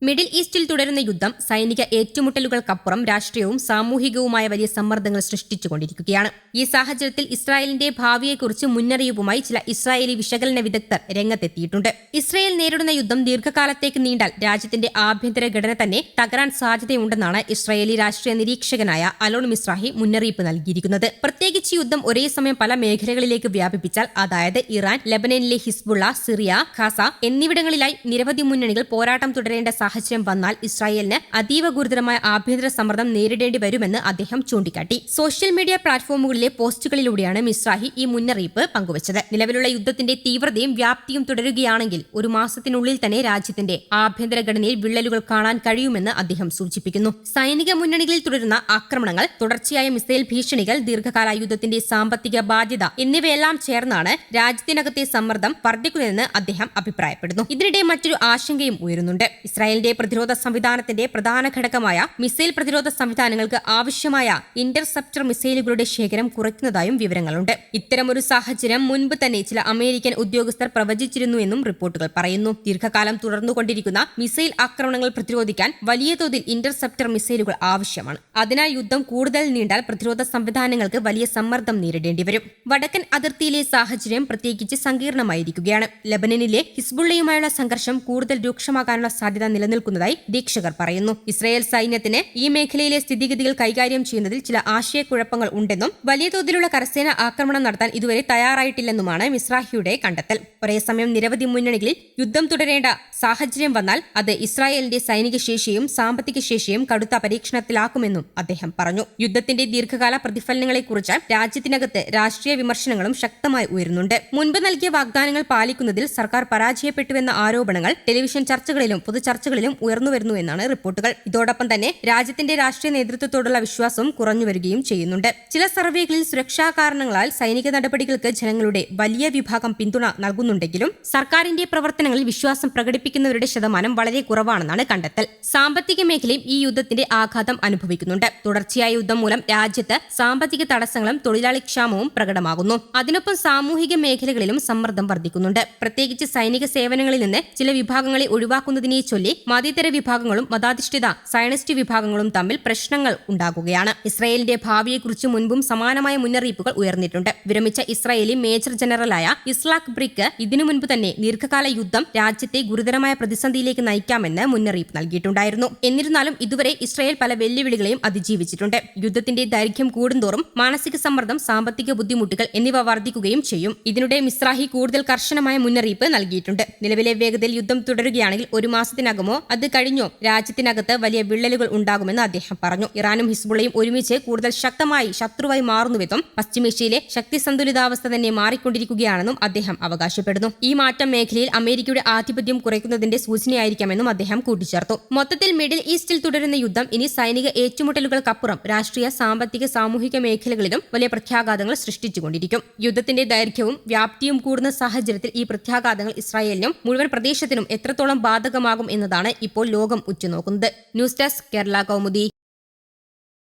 Middle ഈസ്റ്റിൽ തുടരുന്ന യുദ്ധം സൈനിക ഏറ്റുമുട്ടലുകൾക്കപ്പുറം രാഷ്ട്രീയവും സാമൂഹികവുമായ വലിയ സമ്മർദ്ദങ്ങൾ സൃഷ്ടിച്ചുകൊണ്ടിരിക്കുകയാണ്. ഈ സാഹചര്യത്തിൽ ഇസ്രായേലിന്റെ ഭാവിയെക്കുറിച്ച് മുന്നറിയിപ്പുമായി ചില ഇസ്രായേലി വിശകലന വിദഗ്ധർ രംഗത്തെത്തിയിട്ടുണ്ട്. ഇസ്രായേൽ നേരിടുന്ന യുദ്ധം ദീർഘകാലത്തേക്ക് നീണ്ടാൽ രാജ്യത്തിന്റെ ആഭ്യന്തര ഘടന തന്നെ തകരാൻ സാധ്യതയുണ്ടെന്നാണ് ഇസ്രായേലി രാഷ്ട്രീയ നിരീക്ഷകനായ അലോൺ മിസ്രാഹി മുന്നറിയിപ്പ് നൽകിയിരിക്കുന്നത്. പ്രത്യേകിച്ച് യുദ്ധം ഒരേ സമയം പല മേഖലകളിലേക്ക് വ്യാപിപ്പിച്ചാൽ, അതായത് ഇറാൻ, ലെബനനിലെ ഹിസ്ബുള്ള, സിറിയ, ഖാസ എന്നിവിടങ്ങളിലായി നിരവധി മുന്നണികൾ പോരാട്ടം തുടരേണ്ട സാഹചര്യം വന്നാൽ ഇസ്രായേലിന് അതീവ ഗുരുതരമായ ആഭ്യന്തര സമ്മർദ്ദം നേരിടേണ്ടി വരുമെന്ന് അദ്ദേഹം ചൂണ്ടിക്കാട്ടി. സോഷ്യൽ മീഡിയ പ്ലാറ്റ്ഫോമുകളിലെ പോസ്റ്റുകളിലൂടെയാണ് മിസ്രാഹി ഈ മുന്നറിയിപ്പ് പങ്കുവച്ചത്. നിലവിലുള്ള യുദ്ധത്തിന്റെ തീവ്രതയും വ്യാപ്തിയും തുടരുകയാണെങ്കിൽ ഒരു മാസത്തിനുള്ളിൽ തന്നെ രാജ്യത്തിന്റെ ആഭ്യന്തര ഘടനയിൽ വിള്ളലുകൾ കാണാൻ കഴിയുമെന്ന് അദ്ദേഹം സൂചിപ്പിക്കുന്നു. സൈനിക മുന്നണികളിൽ തുടരുന്ന ആക്രമണങ്ങൾ, തുടർച്ചയായ മിസൈൽ ഭീഷണികൾ, ദീർഘകാല യുദ്ധത്തിന്റെ സാമ്പത്തിക ബാധ്യത എന്നിവയെല്ലാം ചേർന്നാണ് രാജ്യത്തിനകത്തെ സമ്മർദ്ദം വർദ്ധിക്കുന്നതെന്ന് അദ്ദേഹം അഭിപ്രായപ്പെടുന്നു. ഇതിനിടെ മറ്റൊരു ആശങ്കയും ഉയരുന്നുണ്ട്. ഇസ്രായേലിന്റെ പ്രതിരോധ സംവിധാനത്തിന്റെ പ്രധാന ഘടകമായ മിസൈൽ പ്രതിരോധ സംവിധാനങ്ങൾക്ക് ആവശ്യമായ ഇന്റർസെപ്റ്റർ മിസൈലുകളുടെ ശേഖരം കുറയ്ക്കുന്നതായും വിവരങ്ങളുണ്ട്. ഇത്തരമൊരു സാഹചര്യം മുൻപ് തന്നെ ചില അമേരിക്കൻ ഉദ്യോഗസ്ഥർ പ്രവചിച്ചിരുന്നുവെന്നും റിപ്പോർട്ടുകൾ പറയുന്നു. ദീർഘകാലം തുടർന്നുകൊണ്ടിരിക്കുന്ന മിസൈൽ ആക്രമണങ്ങൾ പ്രതിരോധിക്കാൻ വലിയ തോതിൽ ഇന്റർസെപ്റ്റർ മിസൈലുകൾ ആവശ്യമാണ്. അതിനാൽ യുദ്ധം കൂടുതൽ നീണ്ടാൽ പ്രതിരോധ സംവിധാനങ്ങൾക്ക് വലിയ സമ്മർദ്ദം നേരിടേണ്ടി വരും. വടക്കൻ അതിർത്തിയിലെ സാഹചര്യം പ്രത്യേകിച്ച് സങ്കീർണമായിരിക്കുകയാണ്. ലെബനനിലെ ഹിസ്ബുള്ളയുമായുള്ള സംഘർഷം കൂടുതൽ രൂക്ഷമാകാനുള്ള സാധ്യത നിലനിൽക്കുന്നതായി നിരീക്ഷകർ പറയുന്നു. ഇസ്രായേൽ സൈന്യത്തിന് ഈ മേഖലയിലെ സ്ഥിതിഗതികൾ കൈകാര്യം ചെയ്യുന്നതിൽ ചില ആശയക്കുഴപ്പങ്ങൾ ഉണ്ടെന്നും വലിയ തോതിലുള്ള കരസേന ആക്രമണം നടത്താൻ ഇതുവരെ തയ്യാറായിട്ടില്ലെന്നുമാണ് മിസ്രാഹിയുടെ കണ്ടെത്തൽ. ഒരേസമയം നിരവധി മുന്നണികളിൽ യുദ്ധം തുടരേണ്ട സാഹചര്യം വന്നാൽ അത് ഇസ്രായേലിന്റെ സൈനിക ശേഷിയും സാമ്പത്തിക ശേഷിയും കടുത്ത പരീക്ഷണത്തിലാക്കുമെന്നും അദ്ദേഹം പറഞ്ഞു. യുദ്ധത്തിന്റെ ദീർഘകാല പ്രതിഫലനങ്ങളെക്കുറിച്ച് രാജ്യത്തിനകത്ത് രാഷ്ട്രീയ വിമർശനങ്ങളും ശക്തമായി ഉയരുന്നുണ്ട്. മുൻപ് നൽകിയ വാഗ്ദാനങ്ങൾ പാലിക്കുന്നതിൽ സർക്കാർ പരാജയപ്പെട്ടുവെന്ന ആരോപണങ്ങൾ ടെലിവിഷൻ ചർച്ചകളിലും പൊതുചർച്ചകളിലും ഉയർന്നുവരുന്നുവെന്നാണ് റിപ്പോർട്ടുകൾ. ഇതോടൊപ്പം തന്നെ രാജ്യത്തിന്റെ രാഷ്ട്രീയ നേതൃത്വത്തോടുള്ള വിശ്വാസവും കുറഞ്ഞുവരികയും ചെയ്യുന്നുണ്ട്. ചില സർവേകളിൽ സുരക്ഷാ കാരണങ്ങളാൽ സൈനിക നടപടികൾക്ക് ജനങ്ങളുടെ വലിയ വിഭാഗം പിന്തുണ നൽകുന്നുണ്ടെങ്കിലും സർക്കാരിന്റെ പ്രവർത്തനങ്ങളിൽ വിശ്വാസം പ്രകടിപ്പിക്കുന്നവരുടെ ശതമാനം വളരെ കുറവാണെന്നാണ് കണ്ടെത്തൽ. സാമ്പത്തിക മേഖലയും ഈ യുദ്ധത്തിന്റെ ആഘാതം അനുഭവിക്കുന്നുണ്ട്. തുടർച്ചയായ യുദ്ധം മൂലം രാജ്യത്ത് സാമ്പത്തിക തടസ്സങ്ങളും തൊഴിലാളി ക്ഷാമവും പ്രകടമാകുന്നു. അതിനൊപ്പം സാമൂഹിക മേഖലകളിലും സമ്മർദ്ദം വർദ്ധിക്കുന്നുണ്ട്. പ്രത്യേകിച്ച് സൈനിക സേവനങ്ങളിൽ നിന്ന് ചില വിഭാഗങ്ങളെ ഒഴിവാക്കുന്നതിനെ ചൊല്ലി മതേതര വിഭാഗങ്ങളും മതാധിഷ്ഠിത സയനിസ്റ്റ് വിഭാഗങ്ങളും തമ്മിൽ പ്രശ്നങ്ങൾ ഉണ്ടാകുകയാണ്. ഇസ്രായേലിന്റെ ഭാവിയെക്കുറിച്ച് മുൻപും സമാനമായ മുന്നറിയിപ്പുകൾ ഉയർന്നിട്ടുണ്ട്. വിരമിച്ച ഇസ്രായേലി മേജർ ജനറലായ ഇസ്ലാഖ് ബ്രിക്ക് ഇതിനു മുൻപ് തന്നെ ദീർഘകാല യുദ്ധം രാജ്യത്തെ ഗുരുതരമായ പ്രതിസന്ധിയിലേക്ക് നയിക്കാമെന്ന് മുന്നറിയിപ്പ് നൽകിയിട്ടുണ്ടായിരുന്നു. എന്നിരുന്നാലും ഇതുവരെ ഇസ്രായേൽ പല വെല്ലുവിളികളെയും അതിജീവിച്ചിട്ടുണ്ട്. യുദ്ധത്തിന്റെ ദൈർഘ്യം കൂടുന്തോറും മാനസിക സമ്മർദ്ദം, സാമ്പത്തിക ബുദ്ധിമുട്ടുകൾ എന്നിവ വർദ്ധിക്കുകയും ചെയ്യും. ഇതിനിടെ മിസ്രാഹി കൂടുതൽ കർശനമായ മുന്നറിയിപ്പ് നൽകിയിട്ടുണ്ട്. നിലവിലെ വേഗതയിൽ യുദ്ധം തുടരുകയാണെങ്കിൽ ഒരു മാസത്തിനകമോ അത് കഴിഞ്ഞോ രാജ്യത്തിനകത്ത് വലിയ വിള്ളലുകൾ ഉണ്ടാകുമെന്ന് അദ്ദേഹം പറഞ്ഞു. ഇറാനും ഹിസ്ബുള്ളയും ഒരുമിച്ച് കൂടുതൽ ശക്തമായി ശത്രുവായി മാറുന്നുവെന്നും പശ്ചിമേഷ്യയിലെ ശക്തി സന്തുലിതാവസ്ഥ തന്നെ മാറിക്കൊണ്ടിരിക്കുകയാണെന്നും അദ്ദേഹം അവകാശപ്പെടുന്നു. ഈ മാറ്റം മേഖലയിൽ അമേരിക്കയുടെ ആധിപത്യം കുറയ്ക്കുന്നതിന്റെ സൂചനയായിരിക്കാമെന്നും അദ്ദേഹം കൂട്ടിച്ചേർത്തു. മൊത്തത്തിൽ മിഡിൽ ഈസ്റ്റിൽ തുടരുന്ന യുദ്ധം ഇനി സൈനിക ഏറ്റുമുട്ടലുകൾക്കപ്പുറം രാഷ്ട്രീയ, സാമ്പത്തിക, സാമൂഹിക മേഖലകളിലും വലിയ പ്രത്യാഘാതങ്ങൾ സൃഷ്ടിച്ചുകൊണ്ടിരിക്കും. യുദ്ധത്തിന്റെ ദൈർഘ്യവും വ്യാപ്തിയും കൂടുന്ന സാഹചര്യത്തിൽ ഈ പ്രത്യാഘാതങ്ങൾ ഇസ്രായേലിനും മുഴുവൻ പ്രദേശത്തിനും എത്രത്തോളം ബാധകമാകും എന്നതാണ് ഇപ്പോൾ ലോകം ഉറ്റുനോക്കുന്നത്. News desk, Kerala Kaumudi.